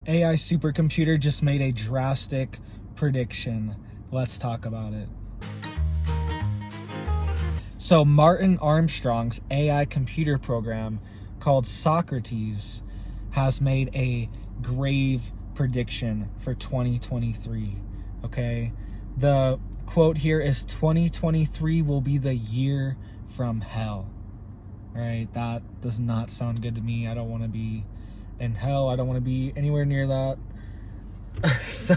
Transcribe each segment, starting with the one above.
AI supercomputer just made a drastic prediction. Let's talk about it. So Martin Armstrong's AI computer program called Socrates has made a grave prediction for 2023. Okay, the quote here is 2023 will be the year from hell. All right, that does not sound good to me. I don't want to be in hell. I don't want to be anywhere near that. So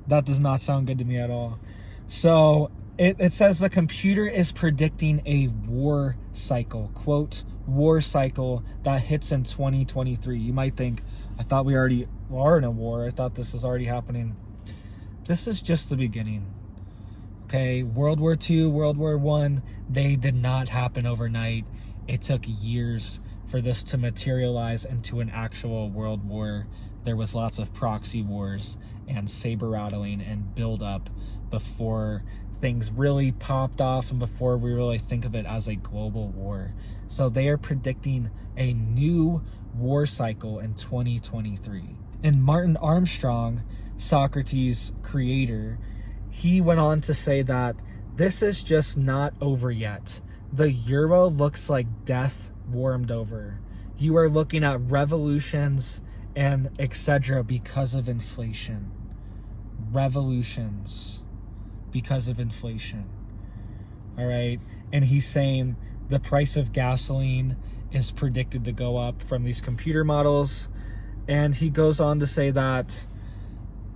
that does not sound good to me at all. So it says the computer is predicting a war cycle, quote, war cycle that hits in 2023. You might think, I thought we already are in a war. I thought this is already happening. This is just the beginning. Okay, World War II, World War I, they did not happen overnight. It took years for this to materialize into an actual world war. There was lots of proxy wars and saber rattling and build up before things really popped off and before we really think of it as a global war. So they are predicting a new war cycle in 2023. And Martin Armstrong, Socrates' creator, he went on to say that this is just not over yet. The euro looks like death warmed over. You are looking at revolutions and etc. because of inflation. Revolutions because of inflation. All right. And he's saying the price of gasoline is predicted to go up from these computer models. And he goes on to say that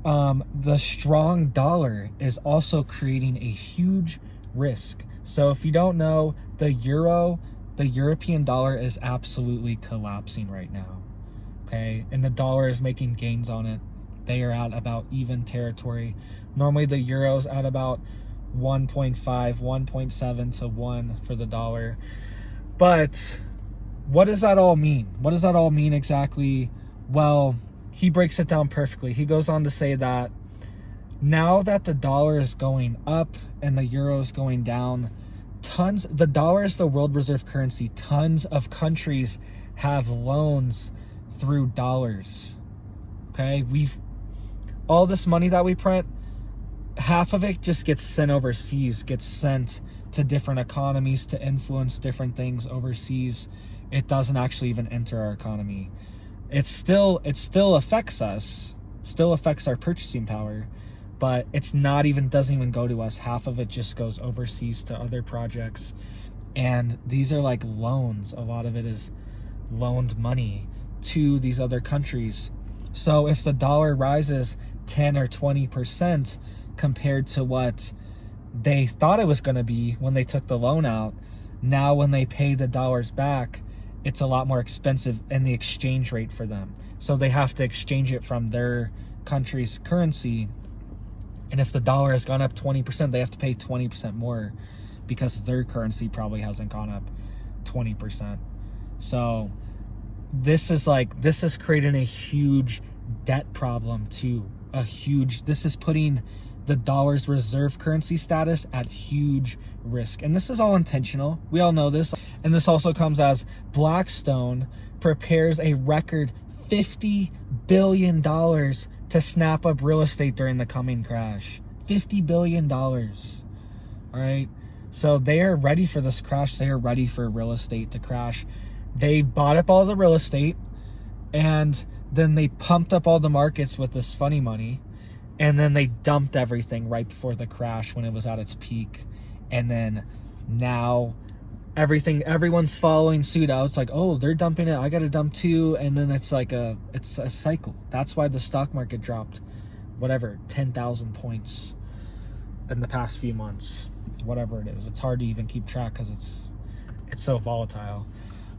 the strong dollar is also creating a huge risk. So if you don't know, the European dollar is absolutely collapsing right now. Okay. And the dollar is making gains on it. They are at about even territory. Normally the euro's at about 1.5, 1.7 to 1 for the dollar. But what does that all mean? What does that all mean exactly? Well, he breaks it down perfectly. He goes on to say that now that the dollar is going up and the euro is going down, the dollar is the world reserve currency. Tons of countries have loans through dollars. Okay, all this money that we print, half of it just gets sent overseas, gets sent to different economies to influence different things overseas. It doesn't actually even enter our economy. It still affects us, still affects our purchasing power, but doesn't even go to us. Half of it just goes overseas to other projects. And these are like loans. A lot of it is loaned money to these other countries. So if the dollar rises 10 or 20% compared to what they thought it was going to be when they took the loan out, now when they pay the dollars back, it's a lot more expensive in the exchange rate for them. So they have to exchange it from their country's currency. And if the dollar has gone up 20%, they have to pay 20% more because their currency probably hasn't gone up 20%. So this is creating a huge debt problem too. This is putting the dollar's reserve currency status at huge risk. And this is all intentional. We all know this. And this also comes as Blackstone prepares a record $50 billion to snap up real estate during the coming crash. $50 billion. All right. So they are ready for this crash. They are ready for real estate to crash. They bought up all the real estate and then they pumped up all the markets with this funny money. And then they dumped everything right before the crash when it was at its peak. And then now everyone's following suit out. It's like, oh, they're dumping it, I gotta dump too. And then it's a cycle. That's why the stock market dropped 10,000 points in the past few months. Whatever it is. It's hard to even keep track because it's so volatile.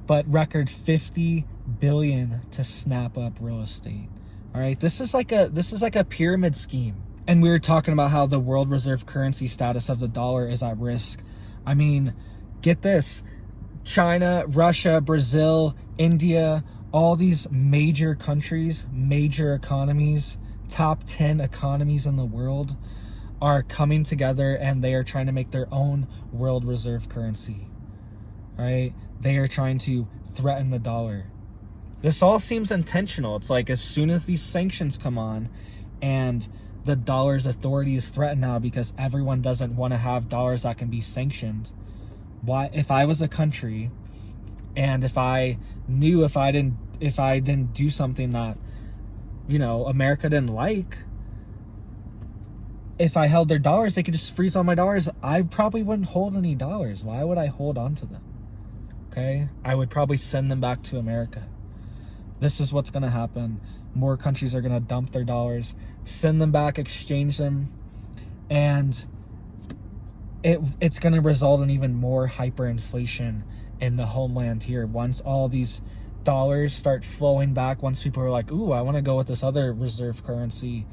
But record 50 billion to snap up real estate. All right, this is like a pyramid scheme. And we were talking about how the world reserve currency status of the dollar is at risk. I mean, get this. China, Russia, Brazil, India, all these major countries, major economies, top 10 economies in the world are coming together and they are trying to make their own world reserve currency. All right? They are trying to threaten the dollar. This all seems intentional. It's like as soon as these sanctions come on and the dollar's authority is threatened now because everyone doesn't want to have dollars that can be sanctioned. Why, if I was a country and if I knew if I didn't do something that, you know, America didn't like, if I held their dollars, they could just freeze all my dollars. I probably wouldn't hold any dollars. Why would I hold on to them? Okay? I would probably send them back to America. This is what's going to happen. More countries are going to dump their dollars, send them back, exchange them, and it's going to result in even more hyperinflation in the homeland here. Once all these dollars start flowing back, once people are like, ooh, I want to go with this other reserve currency,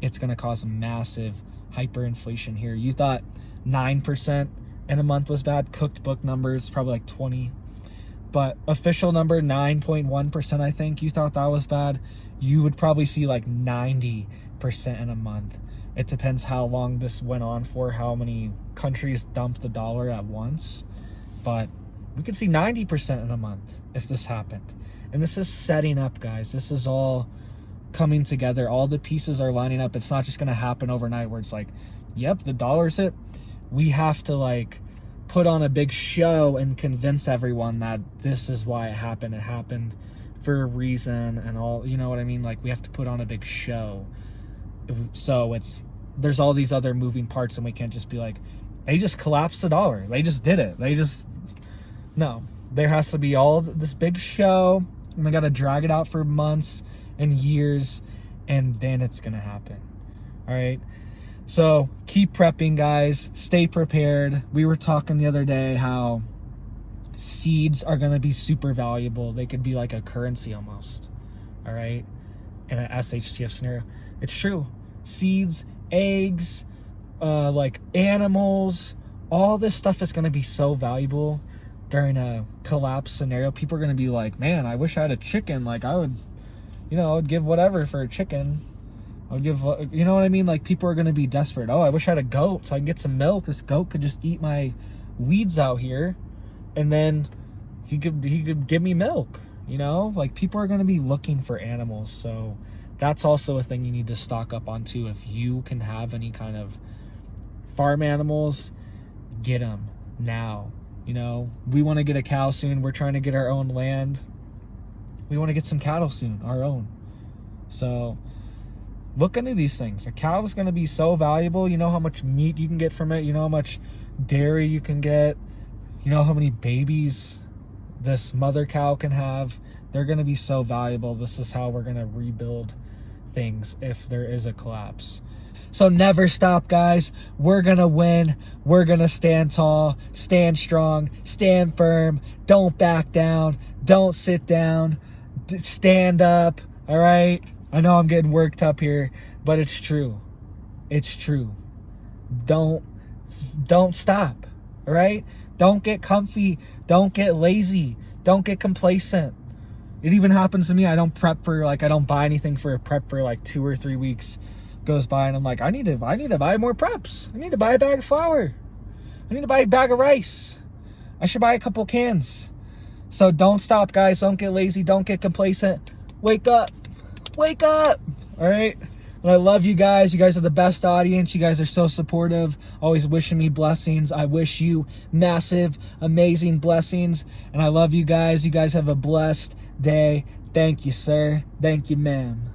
it's going to cause massive hyperinflation here. You thought 9% in a month was bad. Cooked book numbers, probably like 20. But official number, 9.1%, I think. You thought that was bad. You would probably see like 90% in a month. It depends how long this went on for, how many countries dumped the dollar at once. But we could see 90% in a month if this happened. And this is setting up, guys. This is all coming together. All the pieces are lining up. It's not just going to happen overnight where it's like, yep, the dollar's hit. We have to like put on a big show and convince everyone that this is why it happened. It happened for a reason and all, you know what I mean? Like, we have to put on a big show. So there's all these other moving parts, and we can't just be like, they just collapsed the dollar. They just did it. No, there has to be all this big show, and they got to drag it out for months and years, and then it's going to happen. All right. So keep prepping, guys. Stay prepared. We were talking the other day how seeds are going to be super valuable. They could be like a currency almost. All right. In an SHTF scenario. It's true. Seeds, eggs, like animals, all this stuff is going to be so valuable during a collapse scenario. People are going to be like, man, I wish I had a chicken. Like, I would give whatever for a chicken. I would give, you know what I mean? Like, people are going to be desperate. Oh, I wish I had a goat so I could get some milk. This goat could just eat my weeds out here, and then he could give me milk, you know? Like, people are going to be looking for animals. So that's also a thing you need to stock up on too. If you can have any kind of farm animals, get them now. You know, we want to get a cow soon. We're trying to get our own land. We want to get some cattle soon, our own. So look into these things. A cow is going to be so valuable. You know how much meat you can get from it. You know how much dairy you can get. You know how many babies this mother cow can have. They're going to be so valuable. This is how we're going to rebuild things if there is a collapse. So never stop, guys. We're going to win. We're going to stand tall, stand strong, stand firm. Don't back down. Don't sit down. Stand up. All right? I know I'm getting worked up here, but it's true. It's true. Don't stop. All right? Don't get comfy. Don't get lazy. Don't get complacent. It even happens to me. I don't buy anything for a prep for like 2 or 3 weeks. Goes by and I'm like, I need to buy more preps. I need to buy a bag of flour. I need to buy a bag of rice. I should buy a couple cans. So don't stop, guys. Don't get lazy. Don't get complacent. Wake up. Wake up. All right. And I love you guys. You guys are the best audience. You guys are so supportive. Always wishing me blessings. I wish you massive, amazing blessings. And I love you guys. You guys have a blessed day. Thank you, sir. Thank you, ma'am.